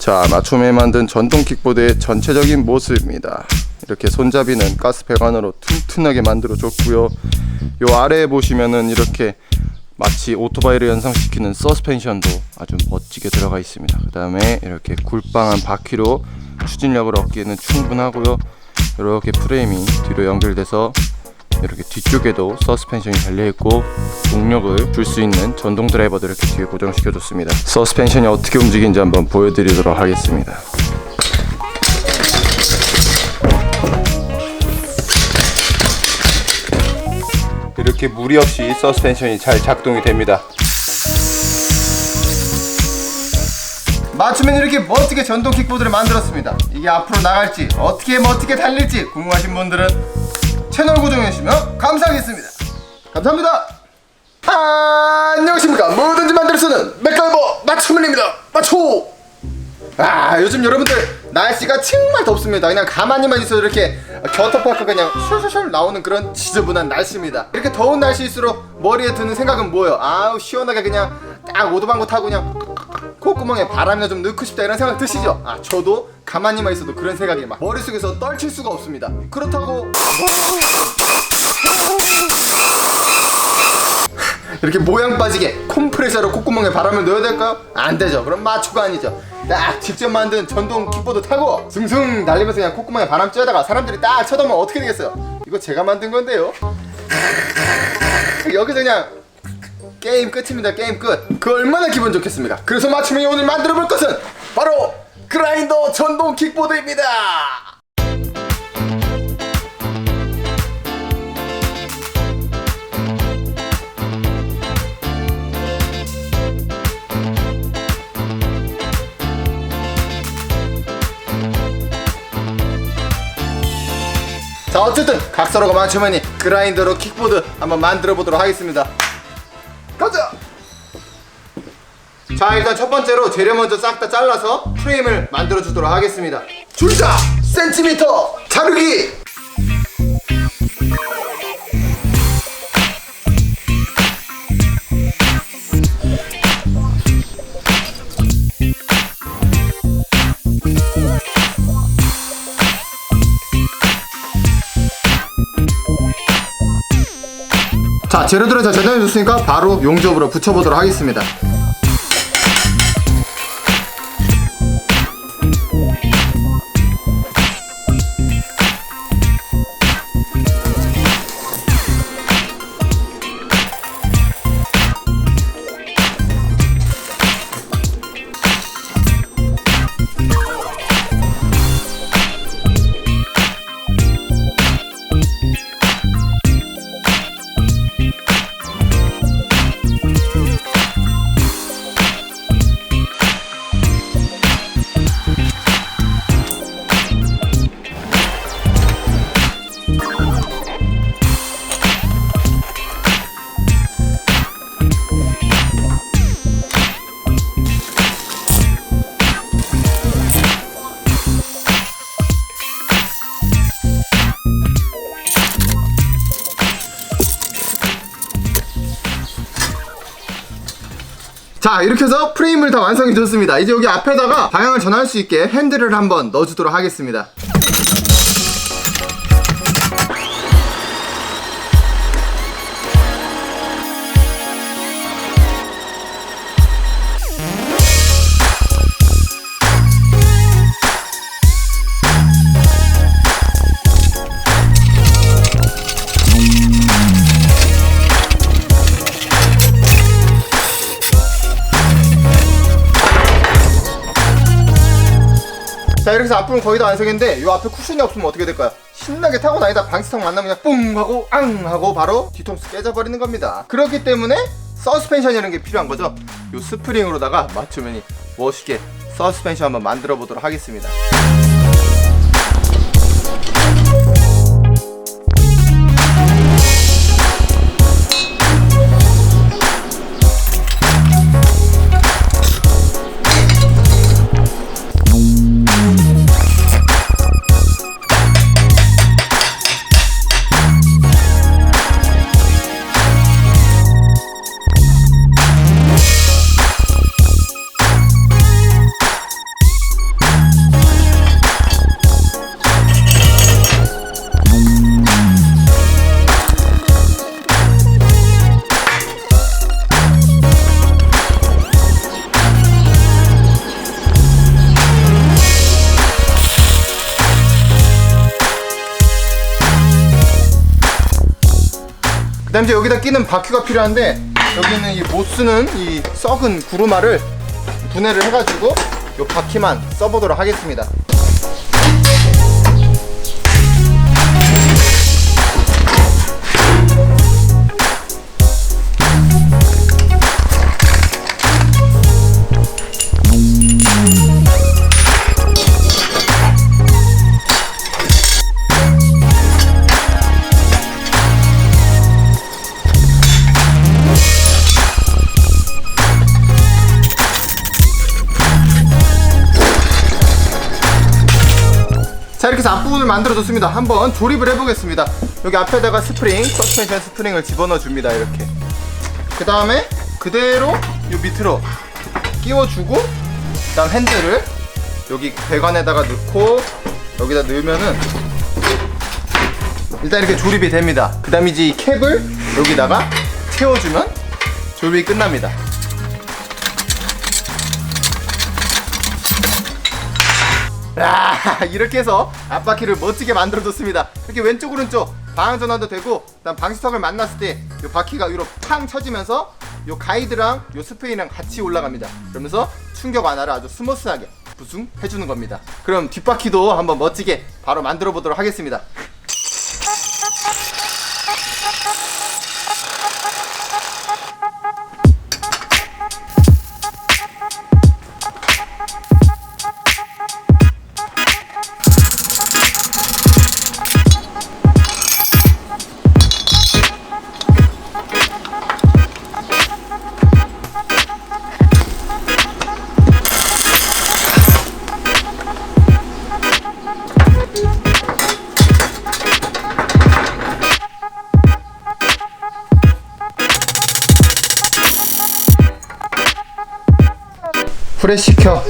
자, 맞춤에 만든 전동 킥보드의 전체적인 모습입니다. 이렇게 손잡이는 가스 배관으로 튼튼하게 만들어 줬고요. 요 아래에 보시면은 이렇게 마치 오토바이를 연상시키는 서스펜션도 아주 멋지게 들어가 있습니다. 그 다음에 이렇게 굴빵한 바퀴로 추진력을 얻기에는 충분하고요. 이렇게 프레임이 뒤로 연결돼서 이렇게 뒤쪽에도 서스펜션이 달려있고 동력을 줄 수 있는 전동 드라이버도 이렇게 뒤에 고정시켜 줬습니다. 서스펜션이 어떻게 움직이는지 한번 보여드리도록 하겠습니다. 이렇게 무리 없이 서스펜션이 잘 작동이 됩니다. 맞춤엔 이렇게 멋지게 전동 킥보드를 만들었습니다. 이게 앞으로 나갈지 어떻게 멋지게 달릴지 궁금하신 분들은 채널 고정해주시면 감사하겠습니다. 감사합니다. 안녕하십니까. 뭐든지 만들 수 있는 맥가이버 맞춤맨입니다. 맞춤. 요즘 여러분들 날씨가 정말 덥습니다. 그냥 가만히만 있어도 이렇게 겨터파크 그냥 술 나오는 그런 지저분한 날씨입니다. 이렇게 더운 날씨일수록 머리에 드는 생각은 뭐예요? 아우 시원하게 그냥 딱 오도방구 타고 그냥 콧구멍에 바람이나 좀 넣고 싶다 이런 생각 드시죠? 저도 가만히만 있어도 그런 생각이 막 머릿속에서 떨칠 수가 없습니다. 그렇다고 이렇게 모양 빠지게 컴프레셔로 콧구멍에 바람을 넣어야 될까요? 안 되죠. 그럼 마초가 아니죠. 딱 직접 만든 전동 킥보드 타고 숭숭 달리면서 그냥 콧구멍에 바람 쬐다가 사람들이 딱 쳐다보면 어떻게 되겠어요? 이거 제가 만든 건데요. 여기서 그냥 게임 끝입니다. 게임 끝. 그 얼마나 기분 좋겠습니까? 그래서 맞춤이 오늘 만들어 볼 것은 바로 그라인더 전동 킥보드입니다. 자, 어쨌든 각서로가 맞춤이니 그라인더로 킥보드 한번 만들어 보도록 하겠습니다. 가자! 자, 일단 첫 번째로 재료 먼저 싹 다 잘라서 프레임을 만들어 주도록 하겠습니다. 줄자! 센티미터! 자르기! 자, 재료들을 다 저장해줬으니까 바로 용접으로 붙여보도록 하겠습니다. 자, 이렇게 해서 프레임을 다 완성해 줬습니다. 이제 여기 앞에다가 방향을 전환할 수 있게 핸들을 한번 넣어주도록 하겠습니다. 자, 이렇게 해서 앞부분 거의 다 완성했는데 이 앞에 쿠션이 없으면 어떻게 될까요? 신나게 타고 다니다 방지턱 만나면 그냥 뿡 하고 앙 하고 바로 뒤통수 깨져버리는 겁니다. 그렇기 때문에 서스펜션이라는 게 필요한 거죠. 이 스프링으로다가 맞춤이 멋있게 서스펜션 한번 만들어 보도록 하겠습니다. 그다음 이제 여기다 끼는 바퀴가 필요한데, 여기는 이 못 쓰는 이 썩은 구루마를 분해를 해가지고 요 바퀴만 써보도록 하겠습니다. 자, 이렇게 해서 앞부분을 만들어줬습니다. 한번 조립을 해보겠습니다. 여기 앞에다가 스프링, 서스펜션 스프링을 집어넣어 줍니다. 이렇게. 그 다음에 그대로 요 밑으로 끼워주고, 그 다음 핸들을 여기 배관에다가 넣고 여기다 넣으면은 일단 이렇게 조립이 됩니다. 그 다음에 이제 이 캡을 여기다가 채워주면 조립이 끝납니다. 이렇게 해서 앞바퀴를 멋지게 만들어줬습니다. 이렇게 왼쪽 오른쪽 방향전환도 되고, 그다음 방지턱을 만났을 때 이 바퀴가 위로 팡 쳐지면서 이 가이드랑 이 스프링이랑 같이 올라갑니다. 그러면서 충격 완화를 아주 스무스하게 부숭 해주는 겁니다. 그럼 뒷바퀴도 한번 멋지게 바로 만들어 보도록 하겠습니다. 프레시 켜.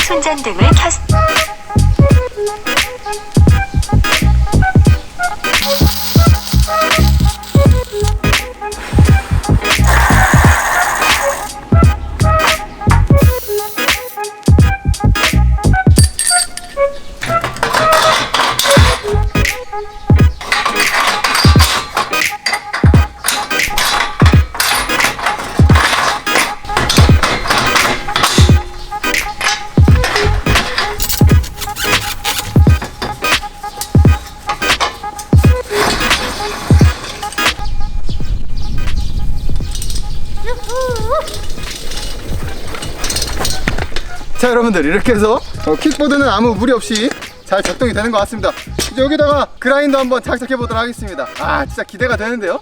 손전등을 켰. 자, 여러분들 이렇게 해서 킥보드는 아무 무리 없이 잘 작동이 되는 것 같습니다. 이제 여기다가 그라인더 한번 장착해 보도록 하겠습니다. 아, 진짜 기대가 되는데요.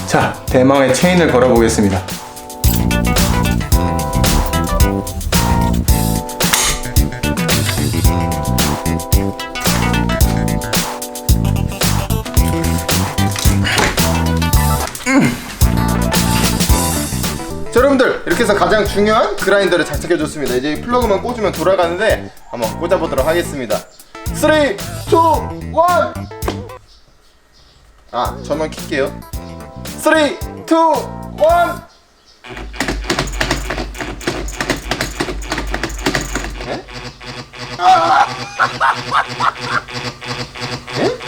자, 대망의 체인을 걸어 보겠습니다. 자, 여러분들 이렇게 해서 가장 중요한 그라인더를 장착해 줬습니다. 이제 플러그만 꽂으면 돌아가는데 한번 꽂아 보도록 하겠습니다. 3, 2, 1. 아, 전원 킬게요. 3, 2, 1. 네? 네?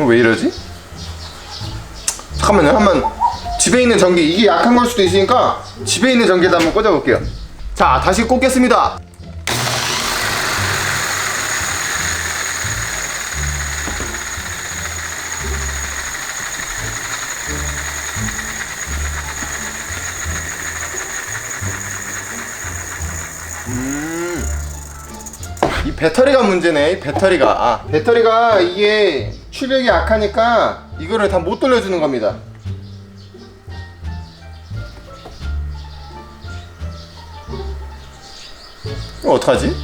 왜 이러지? 잠깐만요. 한번 집에 있는 전기, 이게 약한 걸 수도 있으니까 집에 있는 전기에다 한번 꽂아볼게요. 자, 다시 꽂겠습니다. 이 배터리가 문제네. 이 배터리가 배터리가 이게 출력이 약하니까 이거를 다 못 돌려주는 겁니다. 이거 어떡하지?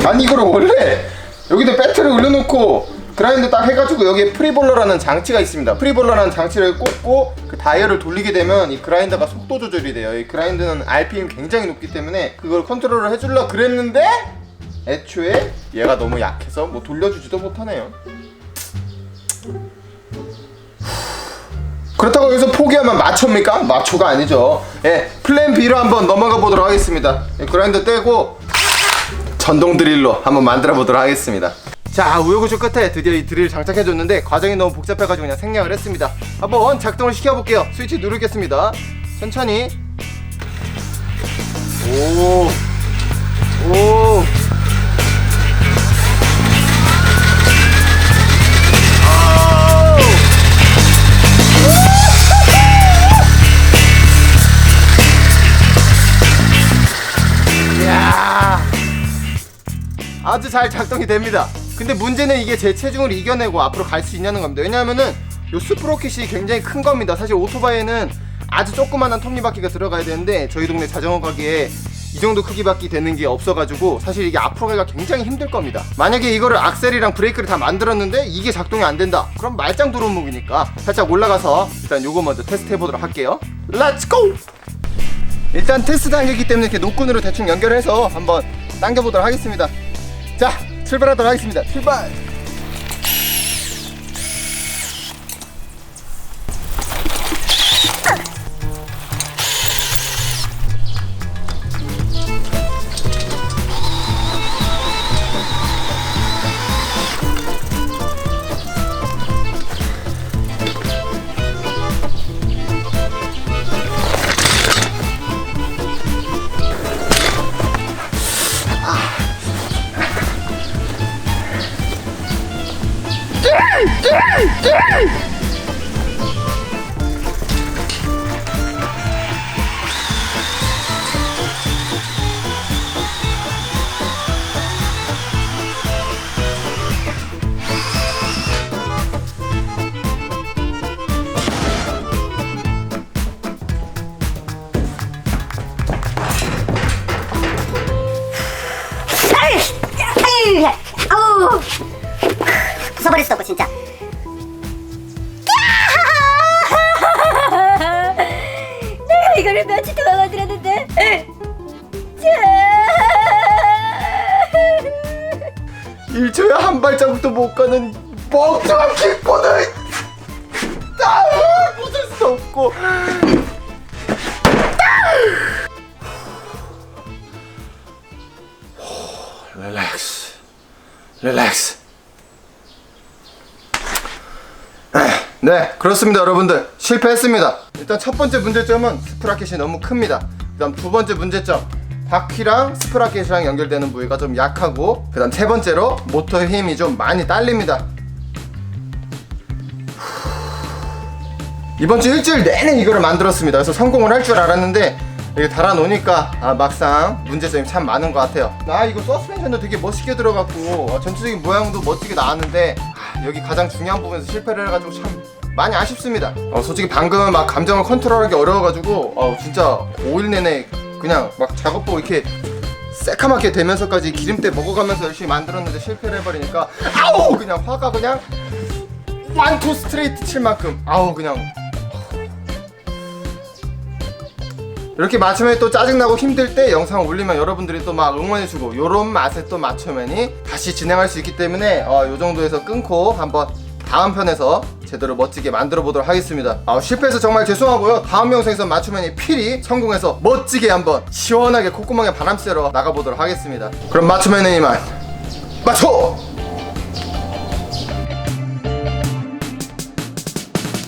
아니 이거를 원래 여기다 배터리 올려놓고 그라인더 딱 해가지고 여기에 프리볼러라는 장치가 있습니다. 프리볼러라는 장치를 꽂고 그 다이얼을 돌리게 되면 이 그라인더가 속도 조절이 돼요. 이 그라인더는 RPM 굉장히 높기 때문에 그걸 컨트롤을 해주려고 그랬는데 애초에 얘가 너무 약해서 뭐 돌려주지도 못하네요. 그렇다고 여기서 포기하면 마초입니까? 마초가 아니죠. 예, 플랜 B로 한번 넘어가 보도록 하겠습니다. 그라인더 떼고 전동 드릴로 한번 만들어 보도록 하겠습니다. 자, 우여곡절 끝에 드디어 이 드릴 장착해줬는데 과정이 너무 복잡해가지고 그냥 생략을 했습니다. 한번 작동을 시켜볼게요. 스위치 누르겠습니다. 천천히. 오. 이야, 아주 잘 작동이 됩니다. 근데 문제는 이게 제 체중을 이겨내고 앞으로 갈 수 있냐는 겁니다. 왜냐하면은 요 스프로켓이 굉장히 큰 겁니다. 사실 오토바이에는 아주 조그만한 톱니바퀴가 들어가야 되는데 저희 동네 자전거 가게에 이 정도 크기밖에 되는 게 없어가지고 사실 이게 앞으로 가기가 굉장히 힘들 겁니다. 만약에 이거를 악셀이랑 브레이크를 다 만들었는데 이게 작동이 안 된다, 그럼 말짱 도루묵이니까 살짝 올라가서 일단 요거 먼저 테스트 해보도록 할게요. 렛츠고! 일단 테스트 단계이기 때문에 이렇게 노끈으로 대충 연결해서 한번 당겨보도록 하겠습니다. 자, 출발하도록 하겠습니다. 출발! 아우, 부숴버릴 수도 없고 진짜. 내가 이거를 며칠 동안 만들었는데. 1초에 한 발자국도 못 가는 멍청한 킥보드! 부술 수 없고. 릴렉스. 네, 그렇습니다. 여러분들 실패했습니다. 일단 첫 번째 문제점은 스프라켓이 너무 큽니다. 그 다음 두 번째 문제점, 바퀴랑 스프라켓이랑 연결되는 부위가 좀 약하고, 그 다음 세 번째로 모터의 힘이 좀 많이 딸립니다. 이번 주 일주일 내내 이거를 만들었습니다. 그래서 성공을 할 줄 알았는데 이게 달아놓으니까 막상 문제점이 참 많은 것 같아요. 이거 서스펜션도 되게 멋있게 들어갔고 전체적인 모양도 멋지게 나왔는데 여기 가장 중요한 부분에서 실패를 해가지고 참 많이 아쉽습니다. 솔직히 방금은 막 감정을 컨트롤하기 어려워가지고 진짜 5일 내내 그냥 막 작업복 이렇게 새카맣게 되면서까지 기름때 먹어가면서 열심히 만들었는데 실패를 해버리니까 그냥 화가 그냥 1, 2 스트레이트 칠 만큼 그냥 이렇게 맞춤에 또 짜증나고 힘들 때 영상 올리면 여러분들이 또 막 응원해주고 요런 맛에 또 맞춤맨이 다시 진행할 수 있기 때문에 요 정도에서 끊고 한번 다음 편에서 제대로 멋지게 만들어 보도록 하겠습니다. 실패해서 정말 죄송하고요. 다음 영상에서 맞춤맨이 필히 성공해서 멋지게 한번 시원하게 콧구멍에 바람 쐬러 나가보도록 하겠습니다. 그럼 맞춤맨은 이만 맞춰!